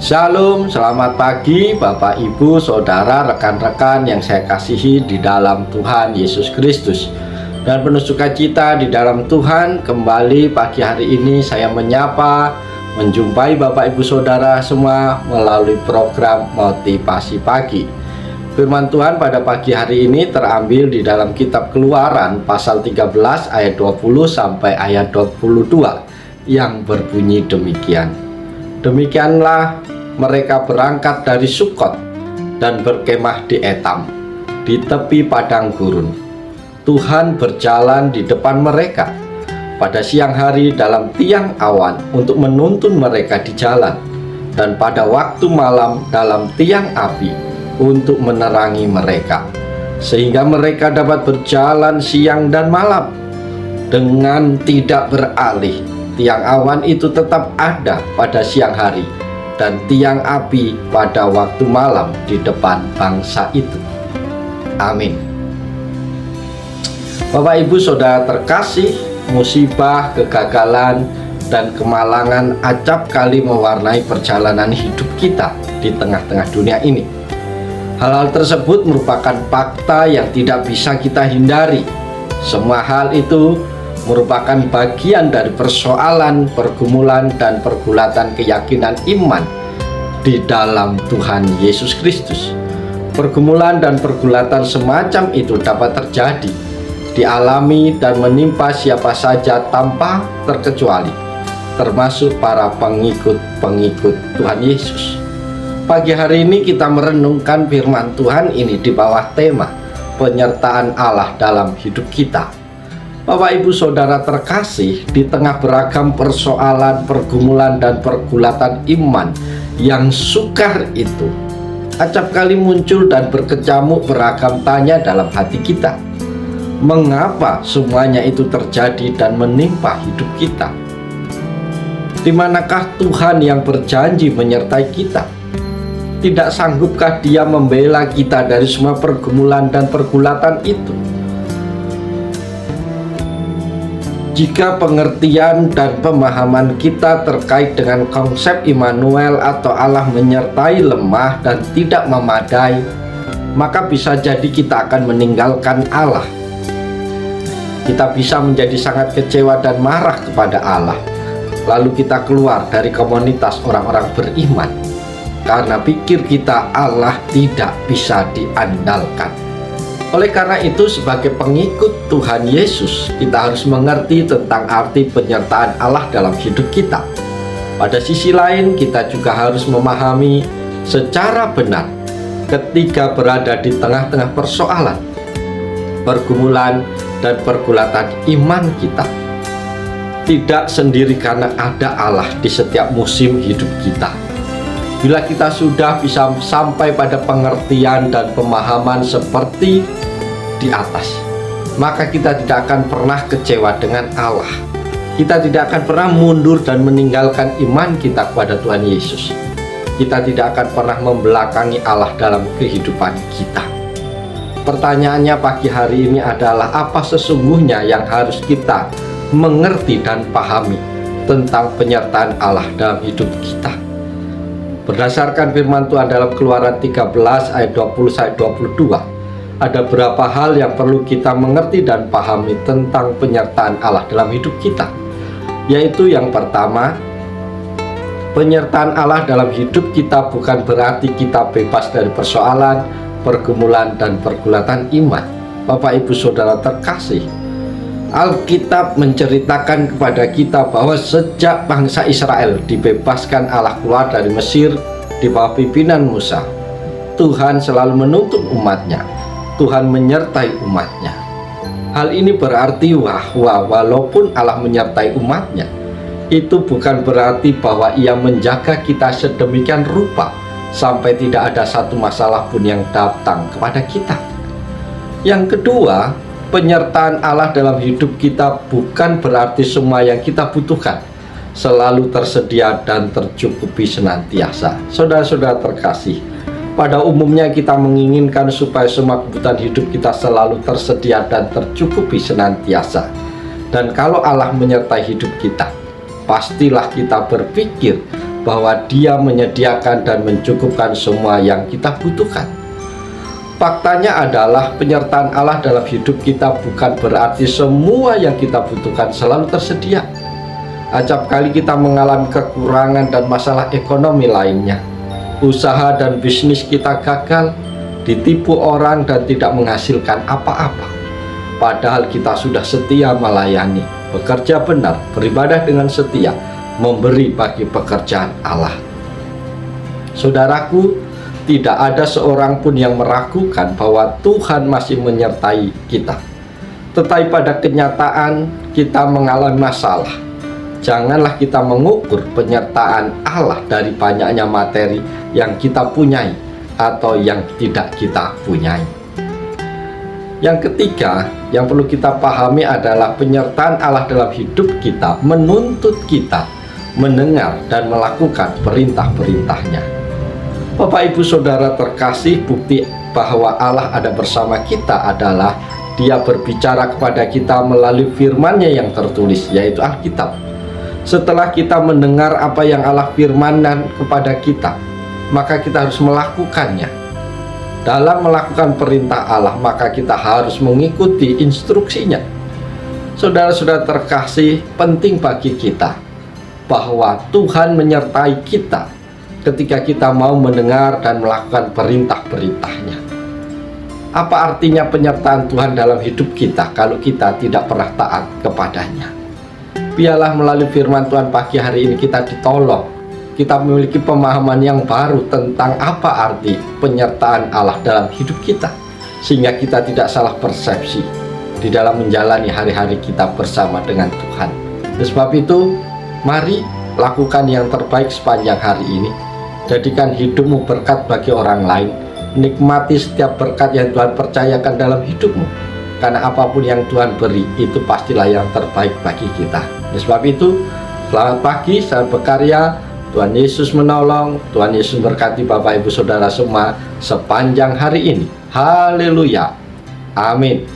Shalom, selamat pagi Bapak, Ibu, Saudara, rekan-rekan yang saya kasihi di dalam Tuhan Yesus Kristus. Dan penuh sukacita di dalam Tuhan, kembali pagi hari ini saya menyapa, menjumpai Bapak, Ibu, Saudara semua melalui program Motivasi Pagi. Firman Tuhan pada pagi hari ini terambil di dalam kitab Keluaran pasal 13 ayat 20 sampai ayat 22 yang berbunyi demikian. Demikianlah mereka berangkat dari Sukot dan berkemah di Etam, di tepi padang gurun. Tuhan berjalan di depan mereka pada siang hari dalam tiang awan untuk menuntun mereka di jalan, dan pada waktu malam dalam tiang api untuk menerangi mereka, sehingga mereka dapat berjalan siang dan malam dengan tidak beralih. Tiang awan itu tetap ada pada siang hari dan tiang api pada waktu malam di depan bangsa itu. Amin. Bapak, Ibu, Saudara terkasih, musibah, kegagalan, dan kemalangan acap kali mewarnai perjalanan hidup kita di tengah-tengah dunia ini. Hal-hal tersebut merupakan fakta yang tidak bisa kita hindari. Semua hal itu merupakan bagian dari persoalan, pergumulan, dan pergulatan keyakinan iman di dalam Tuhan Yesus Kristus. Pergumulan dan pergulatan semacam itu dapat terjadi, dialami, dan menimpa siapa saja tanpa terkecuali, termasuk para pengikut-pengikut Tuhan Yesus. Pagi hari ini kita merenungkan firman Tuhan ini di bawah tema penyertaan Allah dalam hidup kita. Bapak, Ibu, Saudara terkasih, di tengah beragam persoalan, pergumulan, dan pergulatan iman yang sukar itu, acap kali muncul dan berkecamuk beragam tanya dalam hati kita. Mengapa semuanya itu terjadi dan menimpa hidup kita? Di manakah Tuhan yang berjanji menyertai kita? Tidak sanggupkah Dia membela kita dari semua pergumulan dan pergulatan itu? Jika pengertian dan pemahaman kita terkait dengan konsep Immanuel atau Allah menyertai lemah dan tidak memadai, maka bisa jadi kita akan meninggalkan Allah. Kita bisa menjadi sangat kecewa dan marah kepada Allah. Lalu kita keluar dari komunitas orang-orang beriman karena pikir kita Allah tidak bisa diandalkan. Oleh karena itu, sebagai pengikut Tuhan Yesus, kita harus mengerti tentang arti penyertaan Allah dalam hidup kita. Pada sisi lain, kita juga harus memahami secara benar ketika berada di tengah-tengah persoalan, pergumulan, dan pergulatan iman kita. Tidak sendiri karena ada Allah di setiap musim hidup kita. Bila kita sudah bisa sampai pada pengertian dan pemahaman seperti di atas, maka kita tidak akan pernah kecewa dengan Allah. Kita tidak akan pernah mundur dan meninggalkan iman kita kepada Tuhan Yesus. Kita tidak akan pernah membelakangi Allah dalam kehidupan kita. Pertanyaannya pagi hari ini adalah, apa sesungguhnya yang harus kita mengerti dan pahami tentang penyertaan Allah dalam hidup kita? Berdasarkan firman Tuhan dalam Keluaran 13 ayat 20-22, ada beberapa hal yang perlu kita mengerti dan pahami tentang penyertaan Allah dalam hidup kita. Yaitu yang pertama, penyertaan Allah dalam hidup kita bukan berarti kita bebas dari persoalan, pergumulan, dan pergulatan iman. Bapak, Ibu, Saudara terkasih, Alkitab menceritakan kepada kita bahwa sejak bangsa Israel dibebaskan Allah keluar dari Mesir di bawah pimpinan Musa, Tuhan selalu menuntun umatnya. Tuhan menyertai umatnya. Hal ini berarti bahwa walaupun Allah menyertai umatnya, itu bukan berarti bahwa Ia menjaga kita sedemikian rupa sampai tidak ada satu masalah pun yang datang kepada kita. Yang kedua, penyertaan Allah dalam hidup kita bukan berarti semua yang kita butuhkan selalu tersedia dan tercukupi senantiasa. Saudara-saudara terkasih, pada umumnya kita menginginkan supaya semua kebutuhan hidup kita selalu tersedia dan tercukupi senantiasa. Dan kalau Allah menyertai hidup kita, pastilah kita berpikir bahwa Dia menyediakan dan mencukupkan semua yang kita butuhkan. Faktanya adalah penyertaan Allah dalam hidup kita bukan berarti semua yang kita butuhkan selalu tersedia. Acap kali kita mengalami kekurangan dan masalah ekonomi lainnya. Usaha dan bisnis kita gagal, ditipu orang dan tidak menghasilkan apa-apa. Padahal kita sudah setia melayani, bekerja benar, beribadah dengan setia, memberi bagi pekerjaan Allah. Saudaraku, tidak ada seorang pun yang meragukan bahwa Tuhan masih menyertai kita. Tetapi pada kenyataan kita mengalami masalah. Janganlah kita mengukur penyertaan Allah dari banyaknya materi yang kita punyai atau yang tidak kita punyai. Yang ketiga, yang perlu kita pahami adalah penyertaan Allah dalam hidup kita menuntut kita mendengar dan melakukan perintah-perintahnya. Bapak Ibu Saudara terkasih, bukti bahwa Allah ada bersama kita adalah Dia berbicara kepada kita melalui firman-Nya yang tertulis, yaitu Alkitab. Setelah kita mendengar apa yang Allah firmankan kepada kita, maka kita harus melakukannya. Dalam melakukan perintah Allah, maka kita harus mengikuti instruksinya. Saudara-saudara terkasih, penting bagi kita bahwa Tuhan menyertai kita ketika kita mau mendengar dan melakukan perintah-perintahnya. Apa artinya penyertaan Tuhan dalam hidup kita kalau kita tidak pernah taat kepadanya? Biarlah melalui firman Tuhan pagi hari ini kita ditolong, kita memiliki pemahaman yang baru tentang apa arti penyertaan Allah dalam hidup kita, sehingga kita tidak salah persepsi di dalam menjalani hari-hari kita bersama dengan Tuhan. Oleh sebab itu, mari lakukan yang terbaik sepanjang hari ini. Jadikan hidupmu berkat bagi orang lain. Nikmati setiap berkat yang Tuhan percayakan dalam hidupmu. Karena apapun yang Tuhan beri, itu pastilah yang terbaik bagi kita. Oleh sebab itu, selamat pagi, selamat berkarya. Tuhan Yesus menolong. Tuhan Yesus berkati Bapak Ibu Saudara semua sepanjang hari ini. Haleluya. Amin.